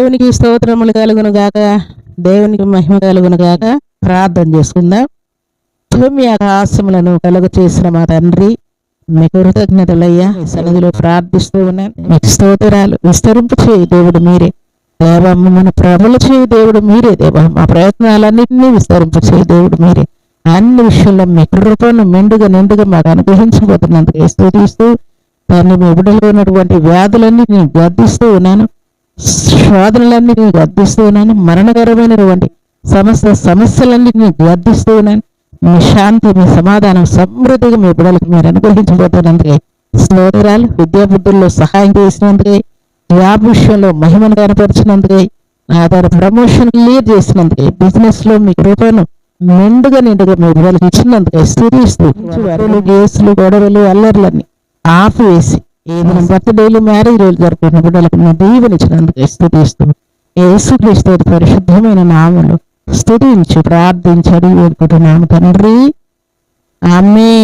దేవునికి స్తోత్రములు కలుగును గాక, దేవునికి మహిమ కలుగును గాక. ప్రార్థన చేసుకుందాం. భూమి ఆకాశములను కలుగు చేసిన మా తండ్రి, మీకు కృతజ్ఞతలయ్యా. మీ సన్నిధిలో ప్రార్థిస్తూ ఉన్నాను. మీకు స్తోత్రాలు. విస్తరింపు చేయి దేవుడు మీరే దేవా, మన ప్రభులు చేయి దేవుడు మీరే దేవా. మా ప్రయత్నాలన్నింటినీ విస్తరింపు చేయి దేవుడు మీరే. అన్ని విషయంలో మీ కృపను మెండుగా నిండుగా మాకు అనుగ్రహించబోతున్నందుకు స్తుతిస్తూ, దాన్ని మీ బిడ్డలో ఉన్నటువంటి వ్యాధులన్నీ నేను గద్దిస్తూ ఉన్నాను, శోధనలన్నీ నేను గద్దిస్తూ ఉన్నాను, మరణకరమైనటువంటి సమస్యలన్నీ నేను గద్దిస్తూ ఉన్నాను. మీ శాంతి, మీ సమాధానం సమృద్ధిగా మీ బిడ్డలకు మీరు అనుగ్రహించబోతున్నందుకే స్తోత్రాలు. విద్యాబుద్ధుల్లో సహాయం చేసినందుకే, జాబ్ విషయంలో మహిమను కనపరిచినందుకే, ఆధార ప్రమోషన్ క్లియర్ చేసినందుకే, బిజినెస్ లో మీ కృపను నిండుగా మీ బిడ్డలకు ఇచ్చినందుకే స్తుతిస్తూ, కేసులు, గొడవలు, అల్లర్లన్నీ ఆపివేసి ఏదైనా బర్త్డేలు, మ్యారేజ్ రోజులు జరుపుకున్న బిడ్డలకు మీ దీవెనిచ్చినందుకే స్తుతిస్తూ, యేసుక్రీస్తు పరిశుద్ధమైన నామములో స్తుతించి ప్రార్థించి అడిగి వేడుకుంటున్నాము తండ్రి. ఆమేన్.